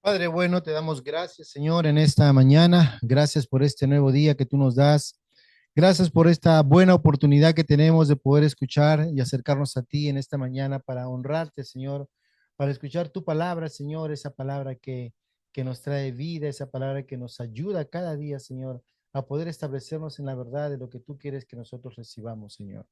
Padre bueno, te damos gracias, Señor, en esta mañana. Gracias por este nuevo día que tú nos das. Gracias por esta buena oportunidad que tenemos de poder escuchar y acercarnos a ti en esta mañana para honrarte, Señor, para escuchar tu palabra, Señor, esa palabra que nos trae vida, esa palabra que nos ayuda cada día, Señor, a poder establecernos en la verdad de lo que tú quieres que nosotros recibamos, Señor.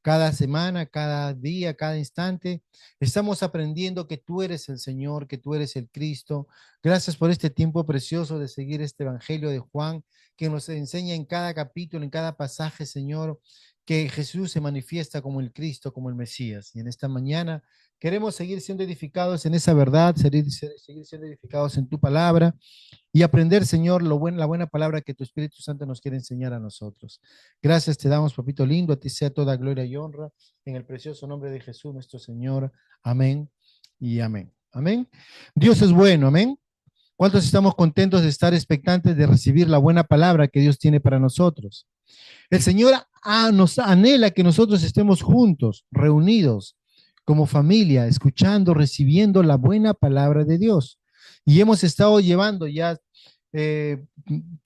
Cada semana, cada día, cada instante, estamos aprendiendo que tú eres el Señor, que tú eres el Cristo. Gracias por este tiempo precioso de seguir este Evangelio de Juan que nos enseña en cada capítulo, en cada pasaje, Señor, que Jesús se manifiesta como el Cristo, como el Mesías. Y en esta mañana queremos seguir siendo edificados en esa verdad, seguir siendo edificados en tu palabra y aprender, Señor, la buena palabra que tu Espíritu Santo nos quiere enseñar a nosotros. Gracias te damos, papito lindo, a ti sea toda gloria y honra, en el precioso nombre de Jesús, nuestro Señor. Amén y amén. Amén. Dios es bueno, amén. ¿Cuántos estamos contentos de estar expectantes de recibir la buena palabra que Dios tiene para nosotros? El Señor nos anhela que nosotros estemos juntos, reunidos, como familia, escuchando, recibiendo la buena palabra de Dios. Y hemos estado llevando ya eh,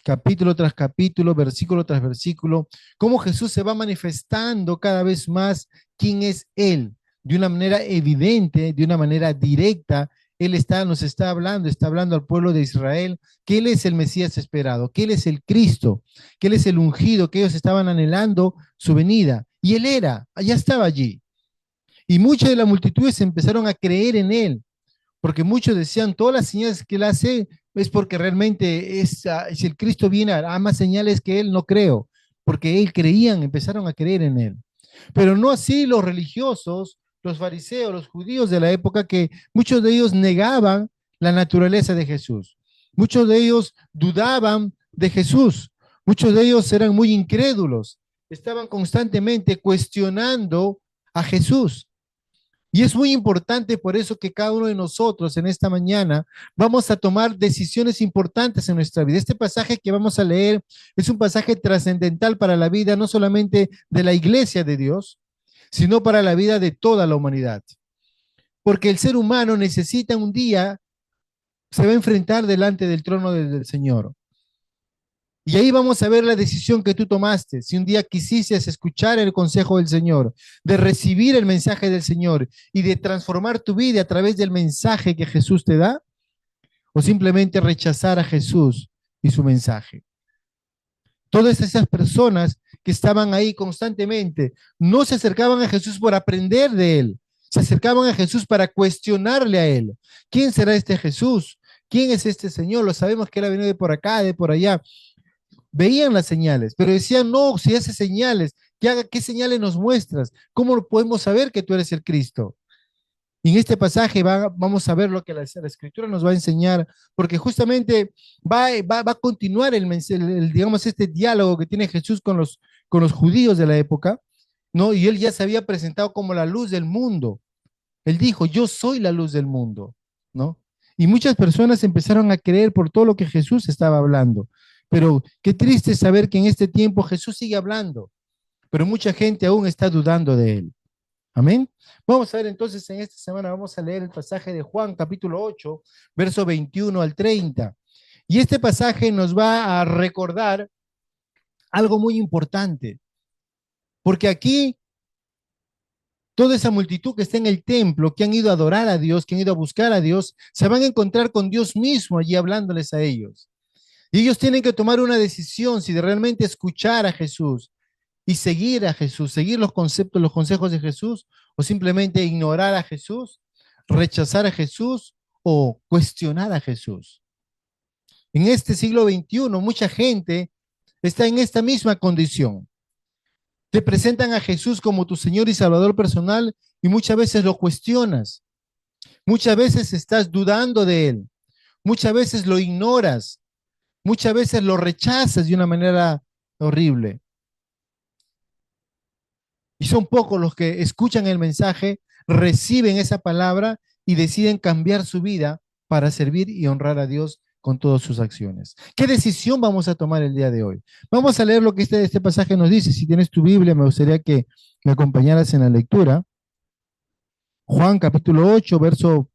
capítulo tras capítulo, versículo tras versículo, cómo Jesús se va manifestando cada vez más quién es Él, de una manera evidente, de una manera directa. Él nos está hablando al pueblo de Israel que Él es el Mesías esperado, que Él es el Cristo, que Él es el ungido, que ellos estaban anhelando su venida. Y Él era, ya estaba allí. Y muchas de las multitudes empezaron a creer en Él, porque muchos decían, todas las señales que Él hace es porque realmente si el Cristo viene a más señales que Él, no creo, porque Él creían, empezaron a creer en Él. Pero no así los religiosos, los fariseos, los judíos de la época, que muchos de ellos negaban la naturaleza de Jesús. Muchos de ellos dudaban de Jesús. Muchos de ellos eran muy incrédulos. Estaban constantemente cuestionando a Jesús. Y es muy importante por eso que cada uno de nosotros en esta mañana vamos a tomar decisiones importantes en nuestra vida. Este pasaje que vamos a leer es un pasaje trascendental para la vida, no solamente de la iglesia de Dios, sino para la vida de toda la humanidad. Porque el ser humano necesita un día, se va a enfrentar delante del trono del Señor. Y ahí vamos a ver la decisión que tú tomaste. Si un día quisiste escuchar el consejo del Señor, de recibir el mensaje del Señor y de transformar tu vida a través del mensaje que Jesús te da, o simplemente rechazar a Jesús y su mensaje. Todas esas personas que estaban ahí constantemente no se acercaban a Jesús por aprender de él, se acercaban a Jesús para cuestionarle a él. ¿Quién será este Jesús? ¿Quién es este Señor? Lo sabemos que él ha venido de por acá, de por allá. Veían las señales, pero decían, no, si hace señales, ¿qué señales nos muestras? ¿Cómo podemos saber que tú eres el Cristo? Y en este pasaje vamos a ver lo que la escritura nos va a enseñar, porque justamente va a continuar digamos, este diálogo que tiene Jesús con los judíos de la época, ¿no? Y él ya se había presentado como la luz del mundo. Él dijo, yo soy la luz del mundo, ¿no? Y muchas personas empezaron a creer por todo lo que Jesús estaba hablando. Pero qué triste saber que en este tiempo Jesús sigue hablando, pero mucha gente aún está dudando de él. Amén. Vamos a ver entonces en esta semana, vamos a leer el pasaje de Juan, capítulo 8, verso 21 al 30. Y este pasaje nos va a recordar algo muy importante, porque aquí toda esa multitud que está en el templo, que han ido a adorar a Dios, que han ido a buscar a Dios, se van a encontrar con Dios mismo allí hablándoles a ellos. Y ellos tienen que tomar una decisión si de realmente escuchar a Jesús y seguir a Jesús, seguir los conceptos, los consejos de Jesús, o simplemente ignorar a Jesús, rechazar a Jesús o cuestionar a Jesús. En este siglo XXI, mucha gente está en esta misma condición. Te presentan a Jesús como tu Señor y Salvador personal y muchas veces lo cuestionas. Muchas veces estás dudando de Él. Muchas veces lo ignoras. Muchas veces lo rechazas de una manera horrible. Y son pocos los que escuchan el mensaje, reciben esa palabra y deciden cambiar su vida para servir y honrar a Dios con todas sus acciones. ¿Qué decisión vamos a tomar el día de hoy? Vamos a leer lo que este pasaje nos dice. Si tienes tu Biblia, me gustaría que me acompañaras en la lectura. Juan capítulo 8, verso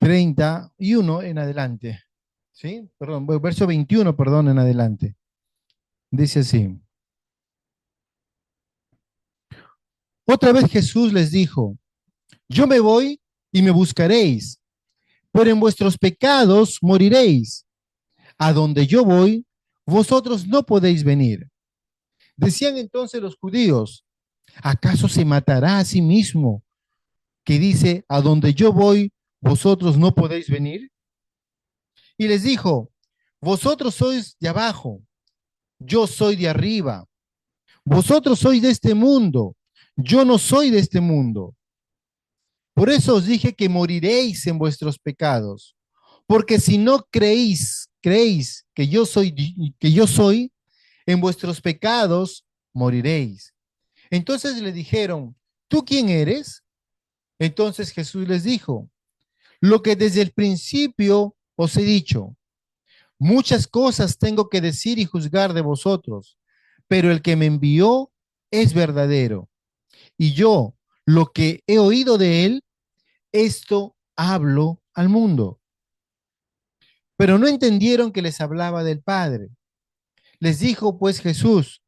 31 en adelante. ¿Sí? Perdón, verso 21, perdón, en adelante. Dice así. Otra vez Jesús les dijo, yo me voy y me buscaréis, pero en vuestros pecados moriréis. A donde yo voy, vosotros no podéis venir. Decían entonces los judíos, ¿acaso se matará a sí mismo que dice, a donde yo voy, vosotros no podéis venir? Y les dijo, vosotros sois de abajo, yo soy de arriba. Vosotros sois de este mundo, yo no soy de este mundo. Por eso os dije que moriréis en vuestros pecados, porque si no creéis que yo soy, en vuestros pecados moriréis. Entonces le dijeron, ¿tú quién eres? Entonces Jesús les dijo, lo que desde el principio os he dicho, muchas cosas tengo que decir y juzgar de vosotros, pero el que me envió es verdadero. Y yo, lo que he oído de él, esto hablo al mundo. Pero no entendieron que les hablaba del Padre. Les dijo pues Jesús,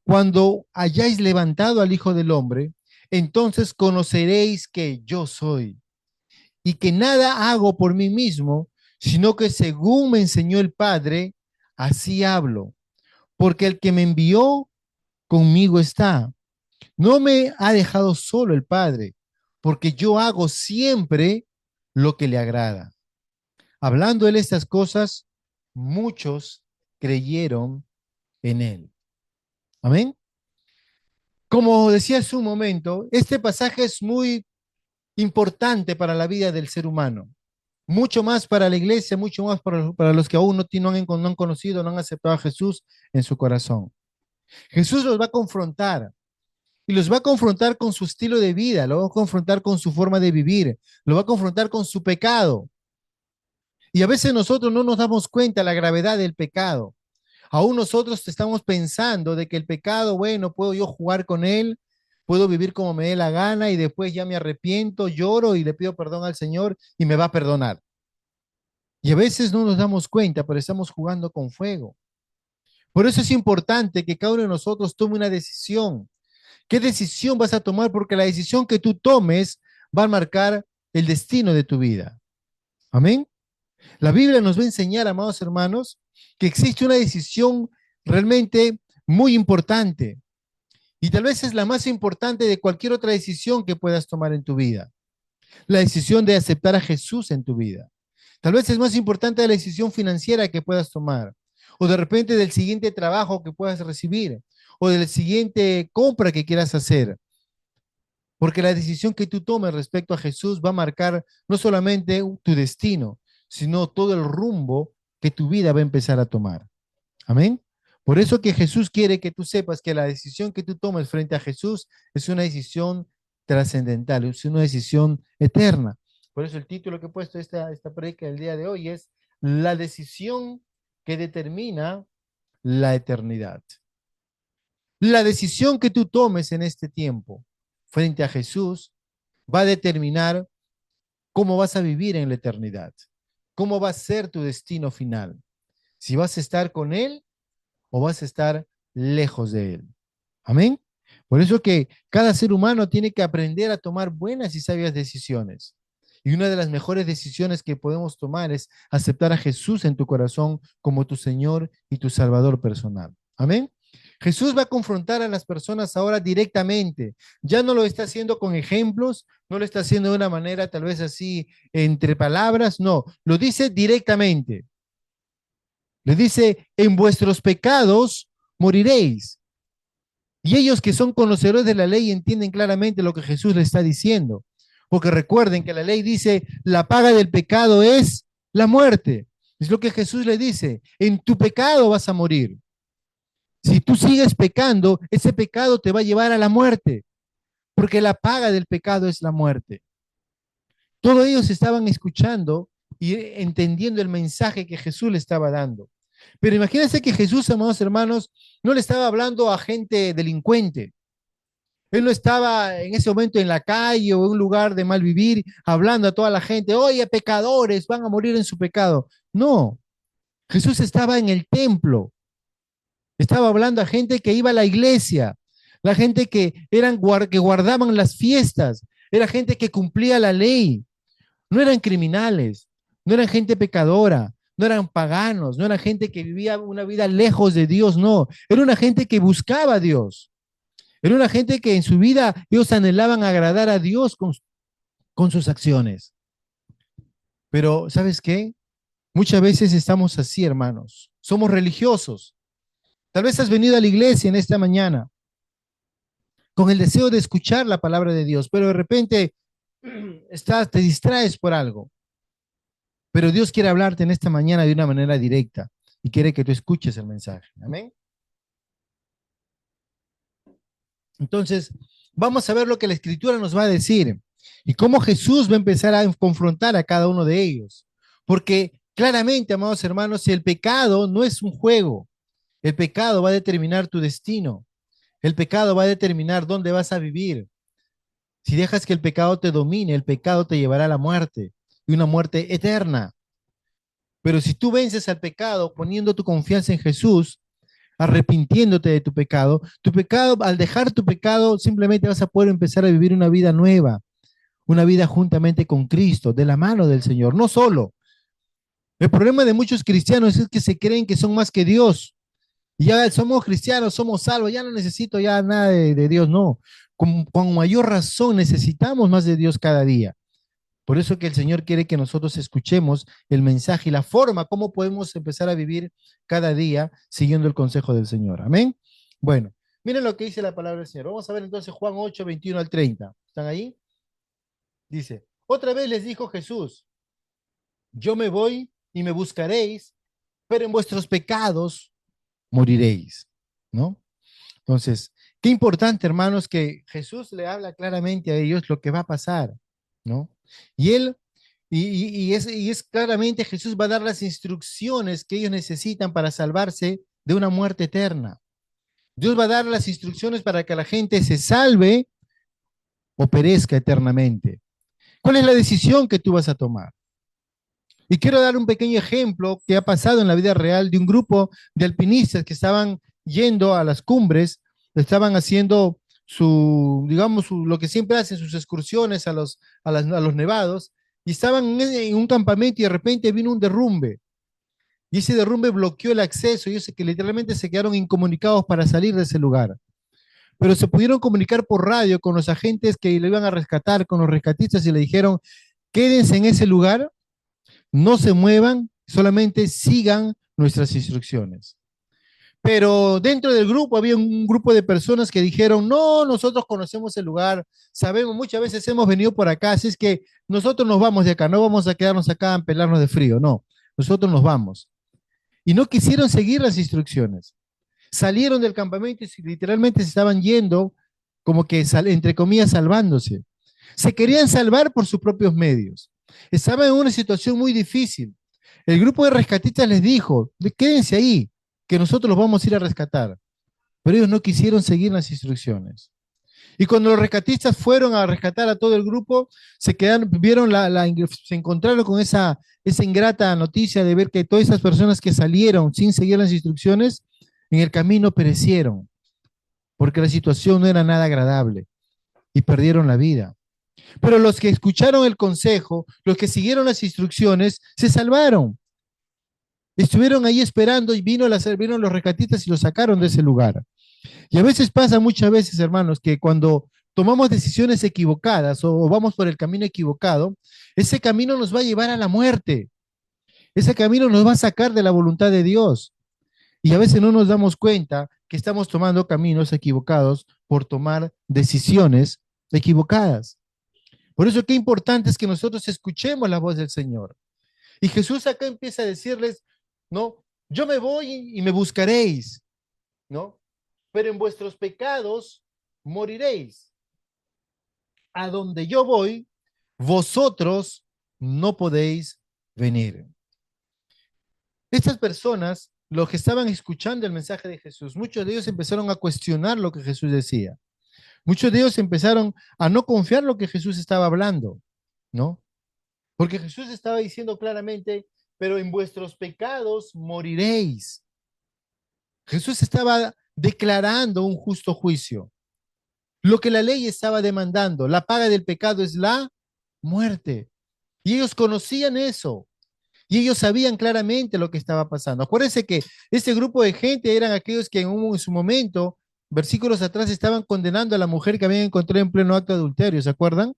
cuando hayáis levantado al Hijo del Hombre, entonces conoceréis que yo soy y que nada hago por mí mismo, sino que según me enseñó el Padre, así hablo. Porque el que me envió conmigo está. No me ha dejado solo el Padre, porque yo hago siempre lo que le agrada. Hablando él estas cosas, muchos creyeron en él. Amén. Como decía hace un momento, este pasaje es muy importante para la vida del ser humano, mucho más para la iglesia, mucho más para los que aún no han conocido, no han aceptado a Jesús en su corazón. Jesús los va a confrontar y los va a confrontar con su estilo de vida, lo va a confrontar con su forma de vivir, lo va a confrontar con su pecado. Y a veces nosotros no nos damos cuenta de la gravedad del pecado. Aún nosotros estamos pensando de que el pecado, bueno, puedo yo jugar con él, puedo vivir como me dé la gana y después ya me arrepiento, lloro y le pido perdón al Señor y me va a perdonar. Y a veces no nos damos cuenta, pero estamos jugando con fuego. Por eso es importante que cada uno de nosotros tome una decisión. ¿Qué decisión vas a tomar? Porque la decisión que tú tomes va a marcar el destino de tu vida. Amén. La Biblia nos va a enseñar, amados hermanos, que existe una decisión realmente muy importante y tal vez es la más importante de cualquier otra decisión que puedas tomar en tu vida. La decisión de aceptar a Jesús en tu vida. Tal vez es más importante de la decisión financiera que puedas tomar o de repente del siguiente trabajo que puedas recibir o de la siguiente compra que quieras hacer. Porque la decisión que tú tomes respecto a Jesús va a marcar no solamente tu destino, sino todo el rumbo que tu vida va a empezar a tomar. Amén. Por eso que Jesús quiere que tú sepas que la decisión que tú tomes frente a Jesús es una decisión trascendental, es una decisión eterna. Por eso el título que he puesto a esta predica del día de hoy es la decisión que determina la eternidad. La decisión que tú tomes en este tiempo frente a Jesús va a determinar cómo vas a vivir en la eternidad, cómo va a ser tu destino final, si vas a estar con Él o vas a estar lejos de Él. Amén. Por eso que cada ser humano tiene que aprender a tomar buenas y sabias decisiones. Y una de las mejores decisiones que podemos tomar es aceptar a Jesús en tu corazón como tu Señor y tu Salvador personal. Amén. Jesús va a confrontar a las personas ahora directamente. Ya no lo está haciendo con ejemplos, no lo está haciendo de una manera tal vez así entre palabras, no, lo dice directamente. Le dice, en vuestros pecados moriréis. Y ellos que son conocedores de la ley entienden claramente lo que Jesús le está diciendo. Porque recuerden que la ley dice, la paga del pecado es la muerte. Es lo que Jesús le dice, en tu pecado vas a morir. Si tú sigues pecando, ese pecado te va a llevar a la muerte, porque la paga del pecado es la muerte. Todos ellos estaban escuchando y entendiendo el mensaje que Jesús le estaba dando. Pero imagínense que Jesús, amados hermanos, no le estaba hablando a gente delincuente, Él no estaba en ese momento en la calle o en un lugar de mal vivir, hablando a toda la gente, oye, pecadores, van a morir en su pecado. No, Jesús estaba en el templo, estaba hablando a gente que iba a la iglesia, la gente que guardaban las fiestas, era gente que cumplía la ley, no eran criminales, no eran gente pecadora, no eran paganos, no eran gente que vivía una vida lejos de Dios, no, era una gente que buscaba a Dios, era una gente que en su vida ellos anhelaban agradar a Dios con sus acciones. Pero, ¿sabes qué? Muchas veces estamos así, hermanos. Somos religiosos. Tal vez has venido a la iglesia en esta mañana con el deseo de escuchar la palabra de Dios, pero de repente te distraes por algo. Pero Dios quiere hablarte en esta mañana de una manera directa y quiere que tú escuches el mensaje. Amén. Entonces, vamos a ver lo que la escritura nos va a decir y cómo Jesús va a empezar a confrontar a cada uno de ellos. Porque claramente, amados hermanos, el pecado no es un juego. El pecado va a determinar tu destino. El pecado va a determinar dónde vas a vivir. Si dejas que el pecado te domine, el pecado te llevará a la muerte y una muerte eterna. Pero si tú vences al pecado poniendo tu confianza en Jesús, arrepintiéndote de tu pecado, al dejar tu pecado, simplemente vas a poder empezar a vivir una vida nueva, una vida juntamente con Cristo, de la mano del Señor, no solo. El problema de muchos cristianos es que se creen que son más que Dios. Y ya somos cristianos, somos salvos, ya no necesito ya nada de Dios, no. Con mayor razón necesitamos más de Dios cada día. Por eso que el Señor quiere que nosotros escuchemos el mensaje y la forma cómo podemos empezar a vivir cada día siguiendo el consejo del Señor. Amén. Bueno, miren lo que dice la palabra del Señor. Vamos a ver entonces Juan 8, 21 al 30. ¿Están ahí? Dice, otra vez les dijo Jesús, yo me voy y me buscaréis, pero en vuestros pecados moriréis, ¿no? Entonces, qué importante, hermanos, que Jesús le habla claramente a ellos lo que va a pasar, ¿no? Y él, y es claramente Jesús va a dar las instrucciones que ellos necesitan para salvarse de una muerte eterna. Dios va a dar las instrucciones para que la gente se salve o perezca eternamente. ¿Cuál es la decisión que tú vas a tomar? Y quiero dar un pequeño ejemplo que ha pasado en la vida real de un grupo de alpinistas que estaban yendo a las cumbres, estaban haciendo lo que siempre hacen, sus excursiones a los nevados, y estaban en un campamento y de repente vino un derrumbe. Y ese derrumbe bloqueó el acceso y eso que literalmente se quedaron incomunicados para salir de ese lugar. Pero se pudieron comunicar por radio con los agentes que lo iban a rescatar, con los rescatistas y le dijeron, quédense en ese lugar, no se muevan, solamente sigan nuestras instrucciones. Pero dentro del grupo había un grupo de personas que dijeron, no, nosotros conocemos el lugar, sabemos, muchas veces hemos venido por acá, así es que nosotros nos vamos de acá, no vamos a quedarnos acá a pelarnos de frío, no, nosotros nos vamos. Y no quisieron seguir las instrucciones. Salieron del campamento y literalmente se estaban yendo como que, entre comillas, salvándose. Se querían salvar por sus propios medios. Estaban en una situación muy difícil. El grupo de rescatistas les dijo, quédense ahí, que nosotros los vamos a ir a rescatar. Pero ellos no quisieron seguir las instrucciones. Y cuando los rescatistas fueron a rescatar a todo el grupo, se quedaron, se encontraron con esa ingrata noticia de ver que todas esas personas que salieron sin seguir las instrucciones, en el camino perecieron, porque la situación no era nada agradable y perdieron la vida. Pero los que escucharon el consejo, los que siguieron las instrucciones, se salvaron. Estuvieron ahí esperando y vieron los rescatistas y los sacaron de ese lugar. Y a veces pasa, muchas veces, hermanos, que cuando tomamos decisiones equivocadas o vamos por el camino equivocado, ese camino nos va a llevar a la muerte. Ese camino nos va a sacar de la voluntad de Dios. Y a veces no nos damos cuenta que estamos tomando caminos equivocados por tomar decisiones equivocadas. Por eso qué importante es que nosotros escuchemos la voz del Señor. Y Jesús acá empieza a decirles, ¿no? Yo me voy y me buscaréis, ¿no? Pero en vuestros pecados moriréis. A donde yo voy, vosotros no podéis venir. Estas personas, los que estaban escuchando el mensaje de Jesús, muchos de ellos empezaron a cuestionar lo que Jesús decía. Muchos de ellos empezaron a no confiar en lo que Jesús estaba hablando, ¿no? Porque Jesús estaba diciendo claramente, pero en vuestros pecados moriréis. Jesús estaba declarando un justo juicio. Lo que la ley estaba demandando, la paga del pecado es la muerte. Y ellos conocían eso. Y ellos sabían claramente lo que estaba pasando. Acuérdense que este grupo de gente eran aquellos que en su momento, versículos atrás, estaban condenando a la mujer que habían encontrado en pleno acto de adulterio, ¿se acuerdan?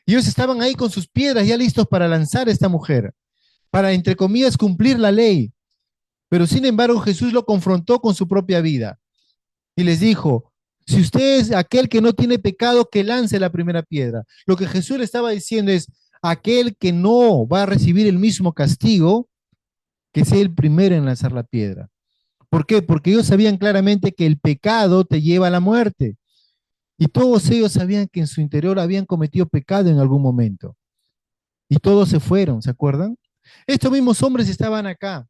Y ellos estaban ahí con sus piedras ya listos para lanzar a esta mujer, para, entre comillas, cumplir la ley. Pero sin embargo, Jesús lo confrontó con su propia vida y les dijo, si usted es aquel que no tiene pecado, que lance la primera piedra. Lo que Jesús le estaba diciendo es, aquel que no va a recibir el mismo castigo, que sea el primero en lanzar la piedra. ¿Por qué? Porque ellos sabían claramente que el pecado te lleva a la muerte. Y todos ellos sabían que en su interior habían cometido pecado en algún momento. Y todos se fueron, ¿se acuerdan? Estos mismos hombres estaban acá.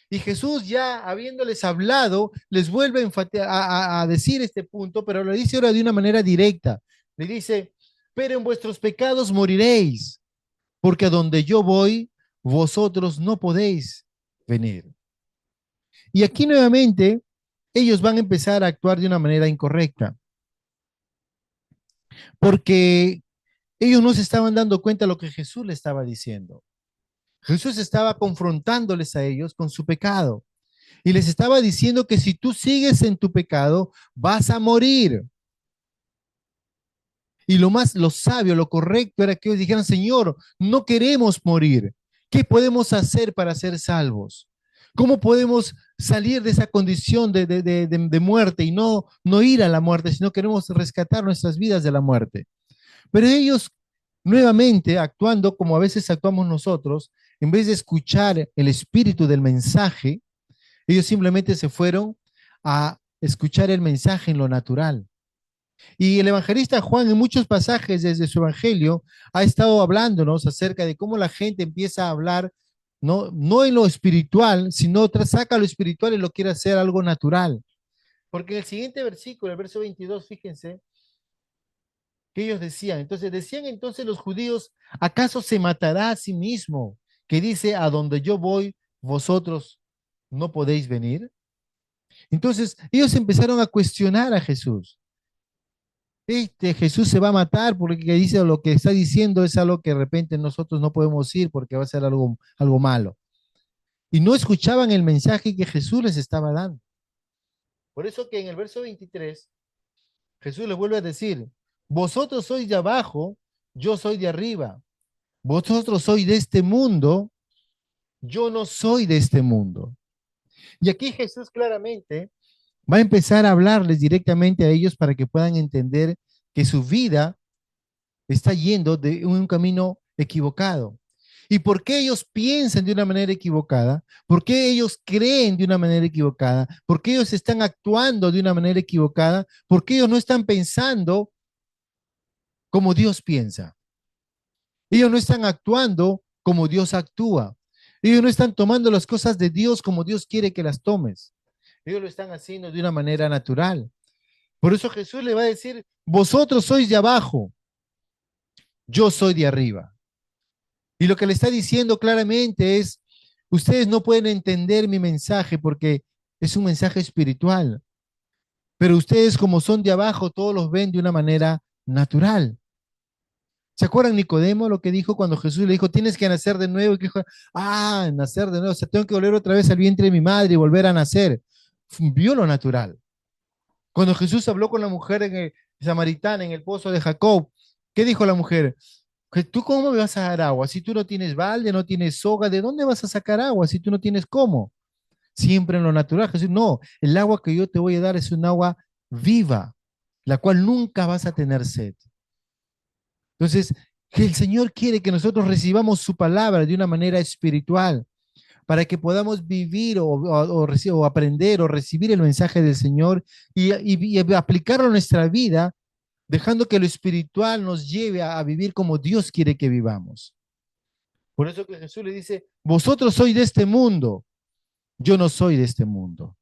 Y Jesús, ya habiéndoles hablado, les vuelve a decir este punto, pero lo dice ahora de una manera directa. Le dice, pero en vuestros pecados moriréis, porque a donde yo voy, vosotros no podéis venir. Y aquí nuevamente, ellos van a empezar a actuar de una manera incorrecta, porque ellos no se estaban dando cuenta de lo que Jesús le estaba diciendo. Jesús estaba confrontándoles a ellos con su pecado y les estaba diciendo que si tú sigues en tu pecado, vas a morir. Y lo sabio, lo correcto era que ellos dijeran, Señor, no queremos morir. ¿Qué podemos hacer para ser salvos? ¿Cómo podemos salir de esa condición de muerte y no ir a la muerte, sino queremos rescatar nuestras vidas de la muerte? Pero ellos nuevamente actuando como a veces actuamos nosotros, en vez de escuchar el espíritu del mensaje, ellos simplemente se fueron a escuchar el mensaje en lo natural. Y el evangelista Juan en muchos pasajes desde su evangelio ha estado hablándonos acerca de cómo la gente empieza a hablar no en lo espiritual, sino saca lo espiritual y lo quiere hacer algo natural. Porque en el siguiente versículo, el verso 22, fíjense, que ellos decían. Entonces, decían entonces los judíos, ¿acaso se matará a sí mismo? Que dice, a donde yo voy, vosotros no podéis venir. Entonces, ellos empezaron a cuestionar a Jesús. Este Jesús se va a matar porque dice lo que está diciendo es algo que de repente nosotros no podemos ir porque va a ser algo malo. Y no escuchaban el mensaje que Jesús les estaba dando. Por eso que en el verso 23, Jesús les vuelve a decir, vosotros sois de abajo, yo soy de arriba. Vosotros sois de este mundo, yo no soy de este mundo. Y aquí Jesús claramente va a empezar a hablarles directamente a ellos para que puedan entender que su vida está yendo de un camino equivocado. ¿Y por qué ellos piensan de una manera equivocada? ¿Por qué ellos creen de una manera equivocada? ¿Por qué ellos están actuando de una manera equivocada? ¿Por qué ellos no están pensando como Dios piensa? Ellos no están actuando como Dios actúa. Ellos no están tomando las cosas de Dios como Dios quiere que las tomes. Ellos lo están haciendo de una manera natural. Por eso Jesús le va a decir, vosotros sois de abajo, yo soy de arriba. Y lo que le está diciendo claramente es, ustedes no pueden entender mi mensaje porque es un mensaje espiritual, pero ustedes como son de abajo, todos los ven de una manera natural. ¿Se acuerdan Nicodemo lo que dijo cuando Jesús le dijo, tienes que nacer de nuevo? Y que dijo, nacer de nuevo, o sea, tengo que volver otra vez al vientre de mi madre y volver a nacer. Vio lo natural. Cuando Jesús habló con la mujer samaritana en el pozo de Jacob, ¿qué dijo la mujer? ¿Tú cómo me vas a dar agua? Si tú no tienes balde, no tienes soga, ¿de dónde vas a sacar agua si tú no tienes cómo? Siempre en lo natural. Jesús, no, el agua que yo te voy a dar es un agua viva, la cual nunca vas a tener sed. Entonces, que el Señor quiere que nosotros recibamos su palabra de una manera espiritual para que podamos vivir o aprender o recibir el mensaje del Señor y aplicarlo a nuestra vida, dejando que lo espiritual nos lleve a vivir como Dios quiere que vivamos. Por eso que Jesús le dice, vosotros sois de este mundo, yo no soy de este mundo.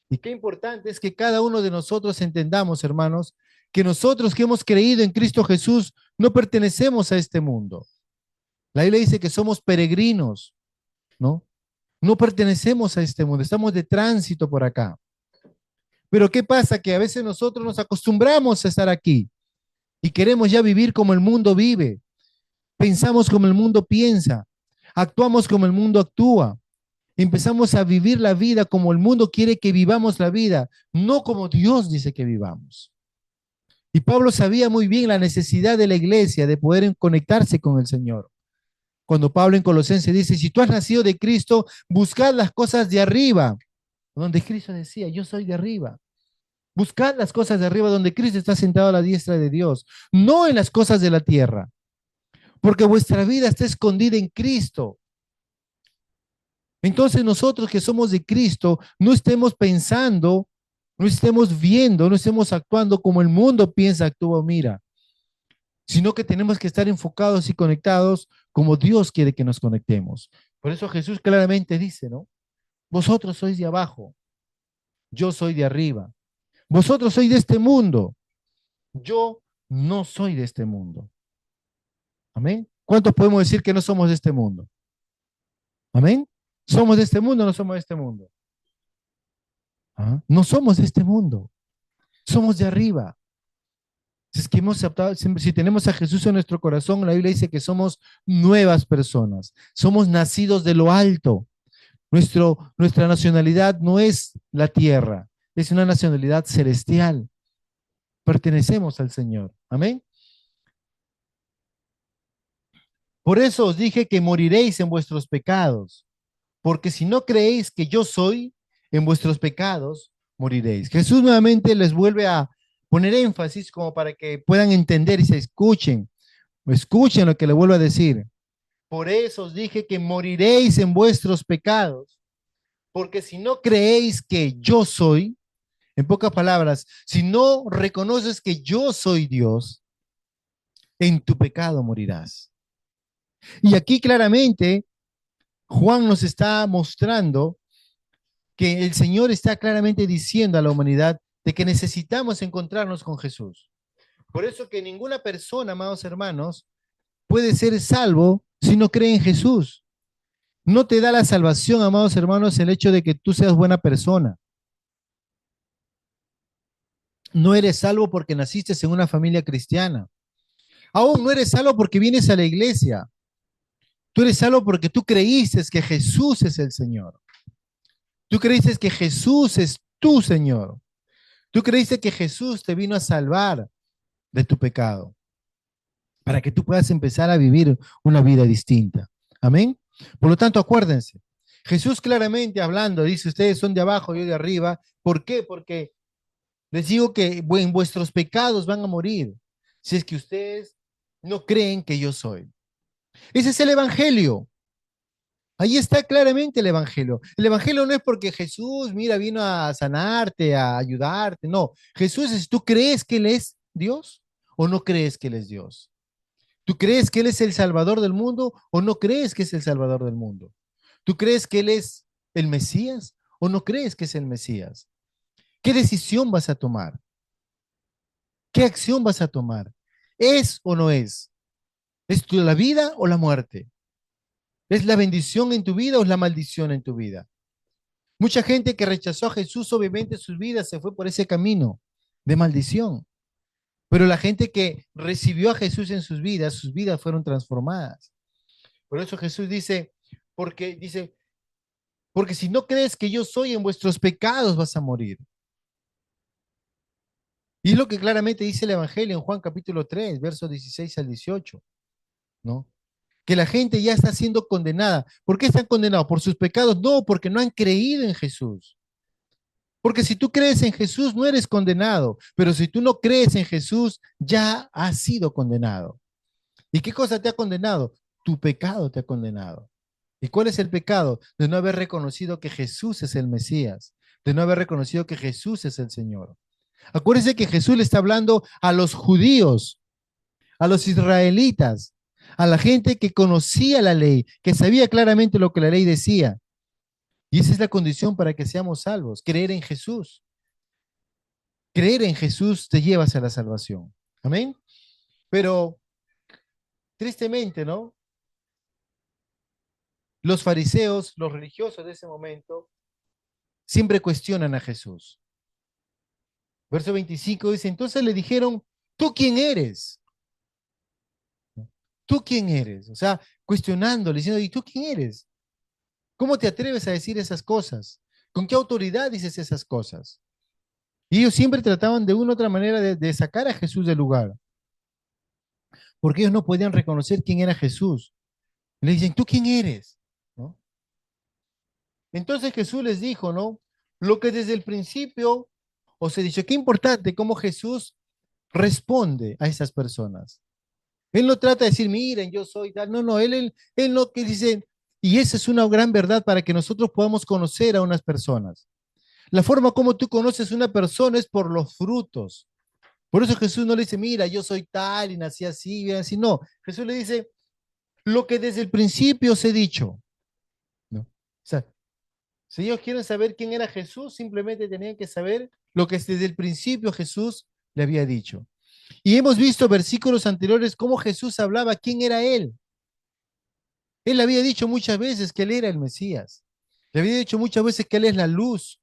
Y qué importante es que cada uno de nosotros entendamos, hermanos, que nosotros que hemos creído en Cristo Jesús no pertenecemos a este mundo. La Biblia dice que somos peregrinos, ¿no? No pertenecemos a este mundo, estamos de tránsito por acá. Pero ¿qué pasa? Que a veces nosotros nos acostumbramos a estar aquí y queremos ya vivir como el mundo vive, pensamos como el mundo piensa, actuamos como el mundo actúa, empezamos a vivir la vida como el mundo quiere que vivamos la vida, no como Dios dice que vivamos. Y Pablo sabía muy bien la necesidad de la iglesia de poder conectarse con el Señor. Cuando Pablo en Colosenses dice, si tú has nacido de Cristo, buscad las cosas de arriba, donde Cristo decía, yo soy de arriba. Buscad las cosas de arriba donde Cristo está sentado a la diestra de Dios, no en las cosas de la tierra, porque vuestra vida está escondida en Cristo. Entonces nosotros que somos de Cristo, no estemos pensando, no estemos viendo, no estemos actuando como el mundo piensa, actúa o mira, sino que tenemos que estar enfocados y conectados como Dios quiere que nos conectemos. Por eso Jesús claramente dice, ¿no? Vosotros sois de abajo, yo soy de arriba. Vosotros sois de este mundo, yo no soy de este mundo. Amén. ¿Cuántos podemos decir que no somos de este mundo? Amén. ¿Somos de este mundo o no somos de este mundo? ¿Ah? No somos de este mundo, somos de arriba. Si es que hemos aceptado, si tenemos a Jesús en nuestro corazón, la Biblia dice que somos nuevas personas, somos nacidos de lo alto. Nuestra nacionalidad no es la tierra, es una nacionalidad celestial. Pertenecemos al Señor. Amén. Por eso os dije que moriréis en vuestros pecados, porque si no creéis que yo soy, en vuestros pecados moriréis. Jesús nuevamente les vuelve a poner énfasis como para que puedan entender y se escuchen lo que le vuelvo a decir. Por eso os dije que moriréis en vuestros pecados, porque si no creéis que yo soy, en pocas palabras, si no reconoces que yo soy Dios, en tu pecado morirás. Y aquí claramente Juan nos está mostrando que el Señor está claramente diciendo a la humanidad de que necesitamos encontrarnos con Jesús. Por eso que ninguna persona, amados hermanos, puede ser salvo si no cree en Jesús. No te da la salvación, amados hermanos, el hecho de que tú seas buena persona. No eres salvo porque naciste en una familia cristiana. Aún no eres salvo porque vienes a la iglesia. Tú eres salvo porque tú creíste que Jesús es el Señor. Tú creíste que Jesús es tu Señor. Tú creíste que Jesús te vino a salvar de tu pecado para que tú puedas empezar a vivir una vida distinta. Amén. Por lo tanto, acuérdense, Jesús claramente hablando, dice, ustedes son de abajo, yo de arriba. ¿Por qué? Porque les digo que en vuestros pecados van a morir si es que ustedes no creen que yo soy. Ese es el evangelio. Ahí está claramente el evangelio. El evangelio no es porque Jesús, mira, vino a sanarte, a ayudarte. No, Jesús es, ¿tú crees que Él es Dios o no crees que Él es Dios? ¿Tú crees que Él es el Salvador del mundo o no crees que es el Salvador del mundo? ¿Tú crees que Él es el Mesías o no crees que es el Mesías? ¿Qué decisión vas a tomar? ¿Qué acción vas a tomar? ¿Es o no es? ¿Es la vida o la muerte? ¿Es la bendición en tu vida o es la maldición en tu vida? Mucha gente que rechazó a Jesús, obviamente sus vidas se fue por ese camino de maldición. Pero la gente que recibió a Jesús en sus vidas fueron transformadas. Por eso Jesús dice, porque si no crees que yo soy, en vuestros pecados vas a morir. Y es lo que claramente dice el Evangelio en Juan capítulo 3, versos 16 al 18, ¿no? Que la gente ya está siendo condenada. ¿Por qué están condenados? ¿Por sus pecados? No, porque no han creído en Jesús. Porque si tú crees en Jesús, no eres condenado. Pero si tú no crees en Jesús, ya has sido condenado. ¿Y qué cosa te ha condenado? Tu pecado te ha condenado. ¿Y cuál es el pecado? De no haber reconocido que Jesús es el Mesías, de no haber reconocido que Jesús es el Señor. Acuérdense que Jesús le está hablando a los judíos, a los israelitas, a la gente que conocía la ley, que sabía claramente lo que la ley decía. Y esa es la condición para que seamos salvos, creer en Jesús. creer en Jesús te lleva hacia la salvación. Amén. Pero tristemente, ¿no? Los fariseos, los religiosos de ese momento, siempre cuestionan a Jesús. Verso 25 dice, entonces le dijeron, ¿tú quién eres? ¿Tú quién eres? O sea, cuestionándole, diciendo, ¿y tú quién eres? ¿Cómo te atreves a decir esas cosas? ¿Con qué autoridad dices esas cosas? Y ellos siempre trataban de una u otra manera de sacar a Jesús del lugar, porque ellos no podían reconocer quién era Jesús. Le dicen, ¿tú quién eres? ¿No? Entonces Jesús les dijo, ¿no? Lo que desde el principio os he dicho, qué importante cómo Jesús responde a esas personas. Él no trata de decir, miren, yo soy tal. No, no, él no que dice, y esa es una gran verdad para que nosotros podamos conocer a unas personas. La forma como tú conoces a una persona es por los frutos. Por eso Jesús no le dice, mira, yo soy tal y nací así, y así. No, Jesús le dice, lo que desde el principio os he dicho. ¿No? O sea, si ellos quieren saber quién era Jesús, simplemente tenían que saber lo que desde el principio Jesús le había dicho. Y hemos visto versículos anteriores cómo Jesús hablaba quién era él. Él había dicho muchas veces que él era el Mesías. Le había dicho muchas veces que él es la luz.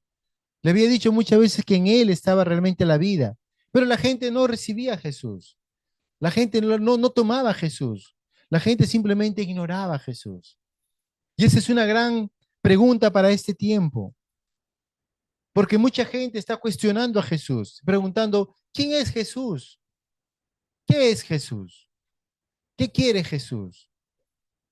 Le había dicho muchas veces que en él estaba realmente la vida. Pero la gente no recibía a Jesús. La gente no tomaba a Jesús. La gente simplemente ignoraba a Jesús. Y esa es una gran pregunta para este tiempo. Porque mucha gente está cuestionando a Jesús, preguntando, ¿quién es Jesús? ¿Qué es Jesús? ¿Qué quiere Jesús?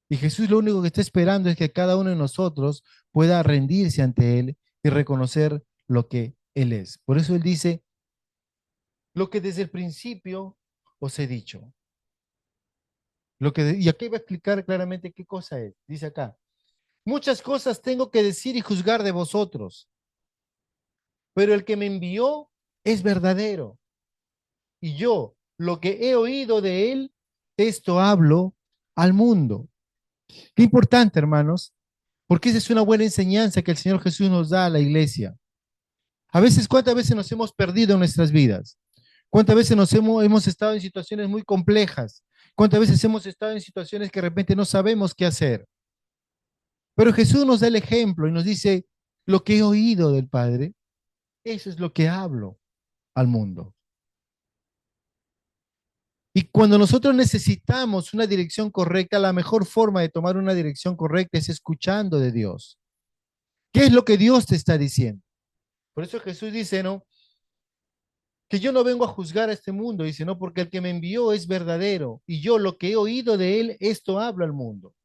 Y Jesús lo único que está esperando es que cada uno de nosotros pueda rendirse ante Él y reconocer lo que Él es. Por eso Él dice, lo que desde el principio os he dicho. Y aquí va a explicar claramente qué cosa es. Dice acá, muchas cosas tengo que decir y juzgar de vosotros, pero el que me envió es verdadero. Y yo, lo que he oído de Él, esto hablo al mundo. Qué importante, hermanos, porque esa es una buena enseñanza que el Señor Jesús nos da a la iglesia. A veces, ¿cuántas veces nos hemos perdido en nuestras vidas? ¿Cuántas veces hemos estado en situaciones muy complejas? ¿Cuántas veces hemos estado en situaciones que de repente no sabemos qué hacer? Pero Jesús nos da el ejemplo y nos dice, lo que he oído del Padre, eso es lo que hablo al mundo. Y cuando nosotros necesitamos una dirección correcta, la mejor forma de tomar una dirección correcta es escuchando de Dios. ¿Qué es lo que Dios te está diciendo? Por eso Jesús dice, ¿no? Que yo no vengo a juzgar a este mundo, dice, no, porque el que me envió es verdadero y yo lo que he oído de él, esto hablo al mundo.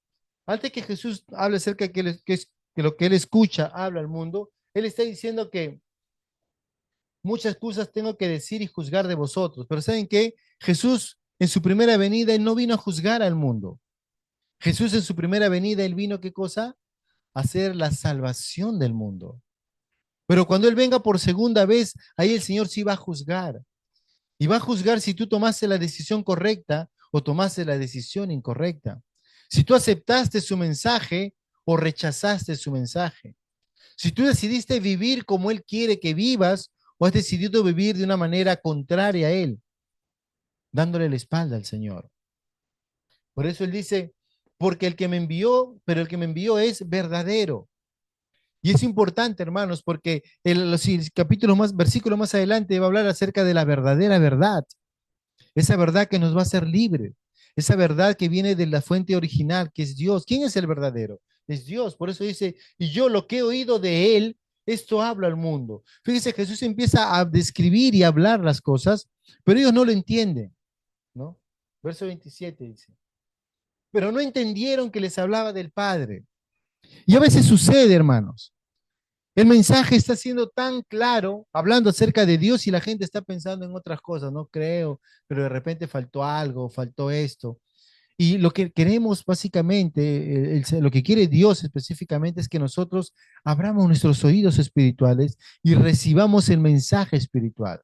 Antes que Jesús hable acerca de que lo que él escucha habla al mundo, él está diciendo que muchas cosas tengo que decir y juzgar de vosotros, pero ¿saben qué? Jesús en su primera venida, él no vino a juzgar al mundo. Jesús en su primera venida, él vino, ¿qué cosa? A hacer la salvación del mundo. Pero cuando él venga por segunda vez, ahí el Señor sí va a juzgar. Y va a juzgar si tú tomaste la decisión correcta o tomaste la decisión incorrecta. Si tú aceptaste su mensaje o rechazaste su mensaje. Si tú decidiste vivir como Él quiere que vivas o has decidido vivir de una manera contraria a Él, dándole la espalda al Señor. Por eso Él dice, porque el que me envió, pero el que me envió es verdadero. Y es importante, hermanos, porque los capítulos más, versículos más adelante va a hablar acerca de la verdadera verdad. Esa verdad que nos va a hacer libre, esa verdad que viene de la fuente original, que es Dios. ¿Quién es el verdadero? Es Dios. Por eso dice, y yo lo que he oído de Él, esto hablo al mundo. Fíjese, Jesús empieza a describir y a hablar las cosas, pero ellos no lo entienden, ¿no? Verso 27 dice, pero no entendieron que les hablaba del Padre. Y a veces sucede, hermanos. El mensaje está siendo tan claro, hablando acerca de Dios y la gente está pensando en otras cosas, no creo, pero de repente faltó algo, faltó esto. Y lo que queremos básicamente, lo que quiere Dios específicamente es que nosotros abramos nuestros oídos espirituales y recibamos el mensaje espiritual.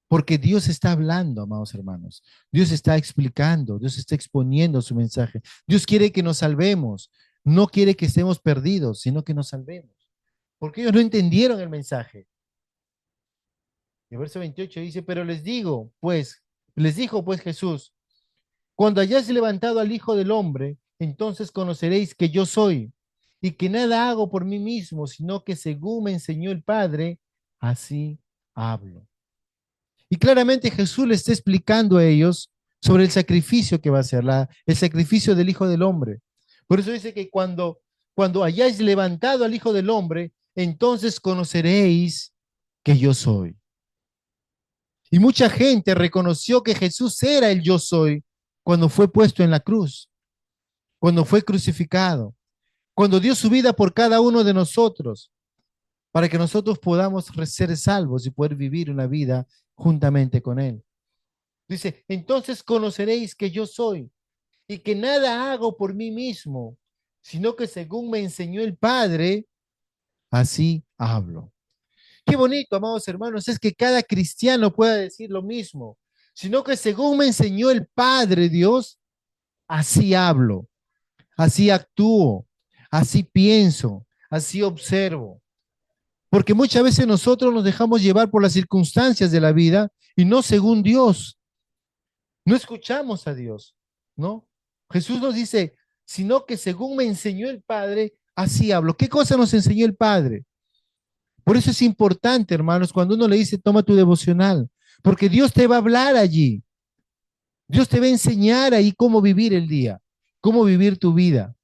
Porque Dios está hablando, amados hermanos. Dios está explicando, Dios está exponiendo su mensaje. Dios quiere que nos salvemos, no quiere que estemos perdidos, sino que nos salvemos. Porque ellos no entendieron el mensaje. El verso 28 dice, pero les dijo pues Jesús, cuando hayáis levantado al Hijo del Hombre, entonces conoceréis que yo soy, y que nada hago por mí mismo, sino que según me enseñó el Padre, así hablo. Y claramente Jesús le está explicando a ellos sobre el sacrificio que va a hacer, el sacrificio del Hijo del Hombre. Por eso dice que cuando hayáis levantado al Hijo del Hombre, entonces conoceréis que yo soy. Y mucha gente reconoció que Jesús era el yo soy cuando fue puesto en la cruz, cuando fue crucificado, cuando dio su vida por cada uno de nosotros, para que nosotros podamos ser salvos y poder vivir una vida juntamente con Él. Dice, entonces conoceréis que yo soy y que nada hago por mí mismo, sino que según me enseñó el Padre, así hablo. Qué bonito, amados hermanos, es que cada cristiano pueda decir lo mismo, sino que según me enseñó el Padre Dios, así hablo, así actúo, así pienso, así observo. Porque muchas veces nosotros nos dejamos llevar por las circunstancias de la vida y no según Dios. No escuchamos a Dios, ¿no? Jesús nos dice, sino que según me enseñó el Padre, así hablo. ¿Qué cosa nos enseñó el Padre? Por eso es importante, hermanos, cuando uno le dice, toma tu devocional, porque Dios te va a hablar allí. Dios te va a enseñar ahí cómo vivir el día, cómo vivir tu vida.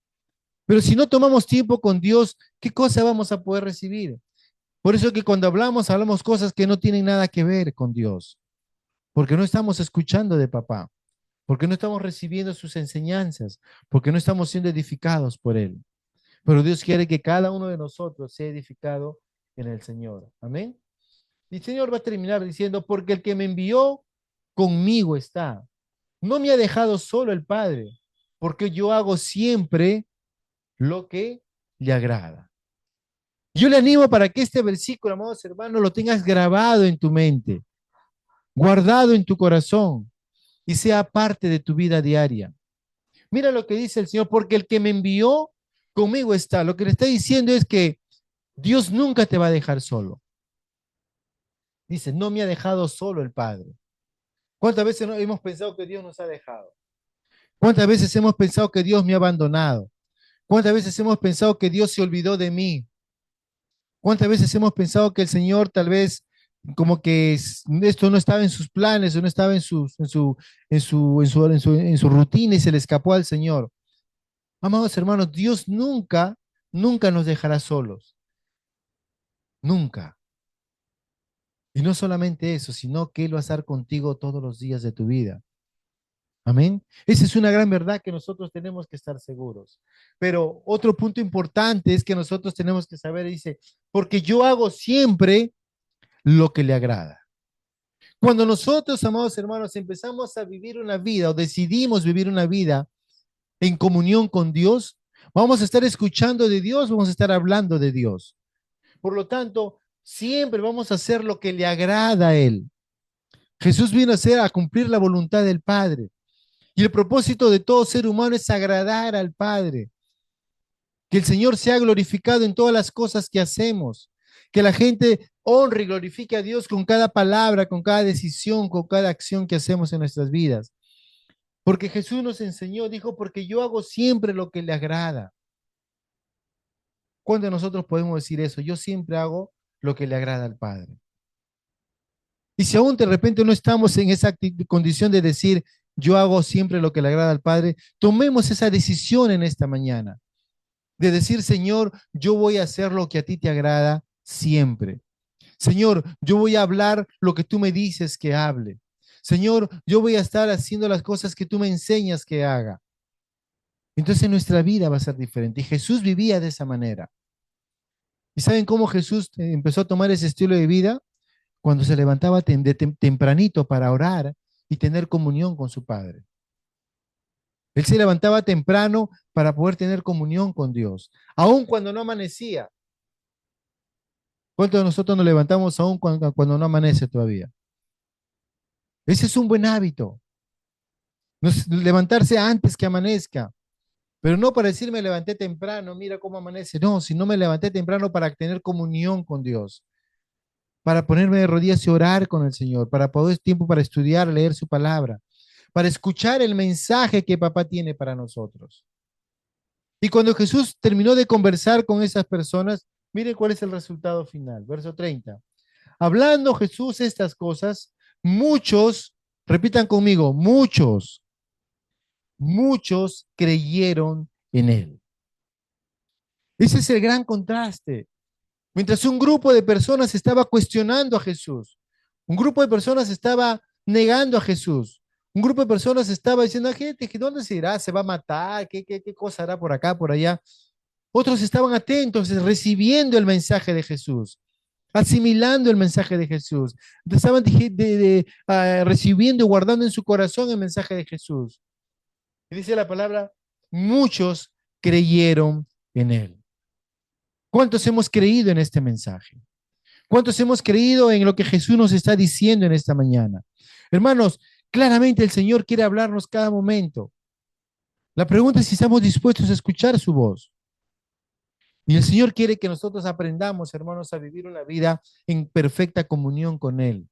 Pero si no tomamos tiempo con Dios, ¿qué cosa vamos a poder recibir? Por eso que cuando hablamos cosas que no tienen nada que ver con Dios, porque no estamos escuchando de papá, porque no estamos recibiendo sus enseñanzas, porque no estamos siendo edificados por Él. Pero Dios quiere que cada uno de nosotros sea edificado en el Señor. Amén. Y el Señor va a terminar diciendo, porque el que me envió conmigo está. No me ha dejado solo el Padre, porque yo hago siempre lo que le agrada. Yo le animo para que este versículo, amados hermanos, lo tengas grabado en tu mente, guardado en tu corazón y sea parte de tu vida diaria. Mira lo que dice el Señor, porque el que me envió conmigo está. Lo que le está diciendo es que Dios nunca te va a dejar solo. Dice, no me ha dejado solo el Padre. ¿Cuántas veces hemos pensado que Dios nos ha dejado? ¿Cuántas veces hemos pensado que Dios me ha abandonado? ¿Cuántas veces hemos pensado que Dios se olvidó de mí? ¿Cuántas veces hemos pensado que el Señor tal vez como que esto no estaba en sus planes o no estaba en su rutina y se le escapó al Señor? Amados hermanos, Dios nunca nos dejará solos. Nunca. Y no solamente eso, sino que Él va a estar contigo todos los días de tu vida. Amén. Esa es una gran verdad que nosotros tenemos que estar seguros. Pero otro punto importante es que nosotros tenemos que saber, dice, porque yo hago siempre lo que le agrada. Cuando nosotros, amados hermanos, empezamos a vivir una vida o decidimos vivir una vida en comunión con Dios, vamos a estar escuchando de Dios, vamos a estar hablando de Dios. Por lo tanto, siempre vamos a hacer lo que le agrada a Él. Jesús vino a cumplir la voluntad del Padre. Y el propósito de todo ser humano es agradar al Padre. Que el Señor sea glorificado en todas las cosas que hacemos. Que la gente honre y glorifique a Dios con cada palabra, con cada decisión, con cada acción que hacemos en nuestras vidas. Porque Jesús nos enseñó, dijo, porque yo hago siempre lo que le agrada. ¿Cuándo nosotros podemos decir eso? Yo siempre hago lo que le agrada al Padre. Y si aún de repente no estamos en esa condición de decir, yo hago siempre lo que le agrada al Padre, tomemos esa decisión en esta mañana, de decir, Señor, yo voy a hacer lo que a ti te agrada siempre. Señor, yo voy a hablar lo que tú me dices que hable. Señor, yo voy a estar haciendo las cosas que tú me enseñas que haga. Entonces nuestra vida va a ser diferente. Y Jesús vivía de esa manera. ¿Y saben cómo Jesús empezó a tomar ese estilo de vida? Cuando se levantaba tempranito para orar y tener comunión con su Padre. Él se levantaba temprano para poder tener comunión con Dios, aun cuando no amanecía. ¿Cuántos de nosotros nos levantamos aún cuando no amanece todavía? Ese es un buen hábito. Levantarse antes que amanezca. Pero no para decir me levanté temprano, mira cómo amanece. No, sino me levanté temprano para tener comunión con Dios. para ponerme de rodillas y orar con el Señor, para poder tiempo para estudiar, leer su palabra, para escuchar el mensaje que papá tiene para nosotros. Y cuando Jesús terminó de conversar con esas personas, miren cuál es el resultado final, verso 30. Hablando Jesús estas cosas, muchos, repitan conmigo, muchos creyeron en él. Ese es el gran contraste. Mientras un grupo de personas estaba cuestionando a Jesús, un grupo de personas estaba negando a Jesús, un grupo de personas estaba diciendo, gente, ¿dónde se irá? ¿Se va a matar? ¿Qué cosa hará por acá, por allá? Otros estaban atentos, recibiendo el mensaje de Jesús, asimilando el mensaje de Jesús, estaban recibiendo y guardando en su corazón el mensaje de Jesús. Y dice la palabra, muchos creyeron en él. ¿Cuántos hemos creído en este mensaje? ¿Cuántos hemos creído en lo que Jesús nos está diciendo en esta mañana? Hermanos, claramente el Señor quiere hablarnos cada momento. La pregunta es si estamos dispuestos a escuchar su voz. Y el Señor quiere que nosotros aprendamos, hermanos, a vivir una vida en perfecta comunión con Él,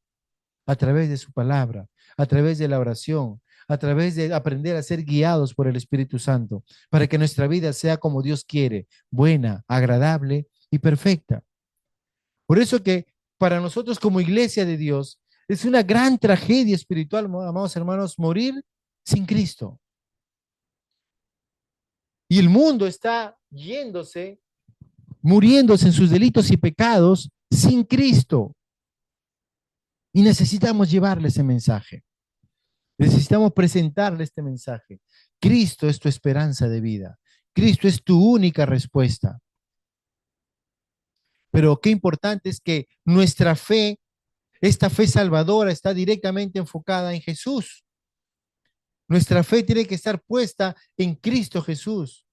a través de su palabra, a través de la oración, a través de aprender a ser guiados por el Espíritu Santo, para que nuestra vida sea como Dios quiere, buena, agradable y perfecta. Por eso que para nosotros como iglesia de Dios es una gran tragedia espiritual, amados hermanos, morir sin Cristo. Y el mundo está yéndose, muriéndose en sus delitos y pecados sin Cristo. Y necesitamos llevarle ese mensaje. Necesitamos presentarle este mensaje. Cristo es tu esperanza de vida. Cristo es tu única respuesta. Pero qué importante es que nuestra fe, esta fe salvadora, está directamente enfocada en Jesús. Nuestra fe tiene que estar puesta en Cristo Jesús.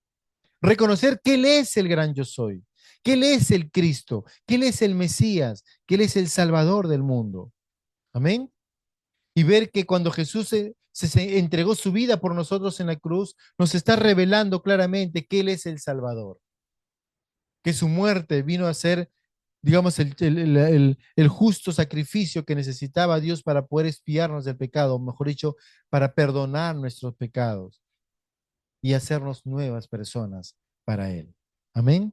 Reconocer que Él es el gran yo soy, que Él es el Cristo, que Él es el Mesías, que Él es el Salvador del mundo. Amén. Y ver que cuando Jesús se entregó su vida por nosotros en la cruz, nos está revelando claramente que Él es el Salvador, que su muerte vino a ser, digamos, el justo sacrificio que necesitaba Dios para poder expiarnos del pecado, o mejor dicho, para perdonar nuestros pecados y hacernos nuevas personas para Él. Amén.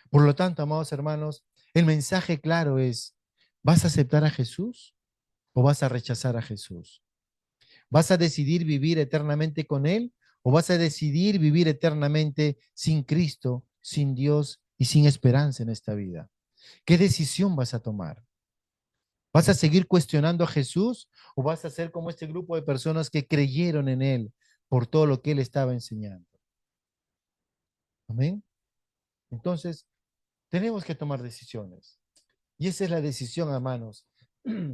Por lo tanto, amados hermanos, el mensaje claro es, ¿vas a aceptar a Jesús o vas a rechazar a Jesús? ¿Vas a decidir vivir eternamente con Él o vas a decidir vivir eternamente sin Cristo, sin Dios y sin esperanza en esta vida? ¿Qué decisión vas a tomar? ¿Vas a seguir cuestionando a Jesús o vas a ser como este grupo de personas que creyeron en Él por todo lo que Él estaba enseñando? Amén. Entonces, tenemos que tomar decisiones. Y esa es la decisión, hermanos,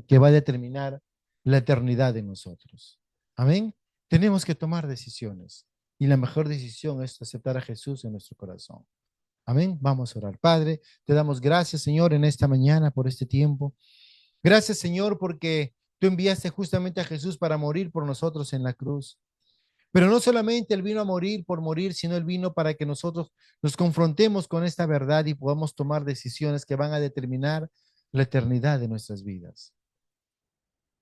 que va a determinar la eternidad de nosotros. Amén. Tenemos que tomar decisiones. Y la mejor decisión es aceptar a Jesús en nuestro corazón. Amén. Vamos a orar. Padre, te damos gracias, Señor, en esta mañana por este tiempo. Gracias, Señor, porque tú enviaste justamente a Jesús para morir por nosotros en la cruz. Pero no solamente Él vino a morir por morir, sino Él vino para que nosotros nos confrontemos con esta verdad y podamos tomar decisiones que van a determinar la eternidad de nuestras vidas.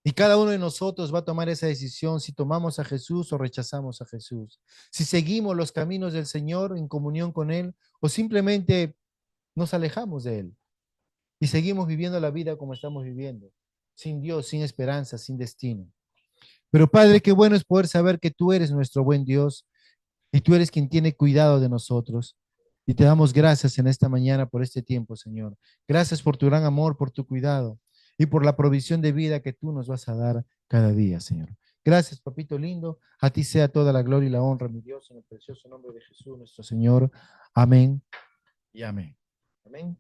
Y cada uno de nosotros va a tomar esa decisión si tomamos a Jesús o rechazamos a Jesús. Si seguimos los caminos del Señor en comunión con Él o simplemente nos alejamos de Él y seguimos viviendo la vida como estamos viviendo, sin Dios, sin esperanza, sin destino. Pero Padre, qué bueno es poder saber que tú eres nuestro buen Dios y tú eres quien tiene cuidado de nosotros. Y te damos gracias en esta mañana por este tiempo, Señor. Gracias por tu gran amor, por tu cuidado y por la provisión de vida que tú nos vas a dar cada día, Señor. Gracias, papito lindo. A ti sea toda la gloria y la honra, mi Dios, en el precioso nombre de Jesús, nuestro Señor. Amén y amén. Amén.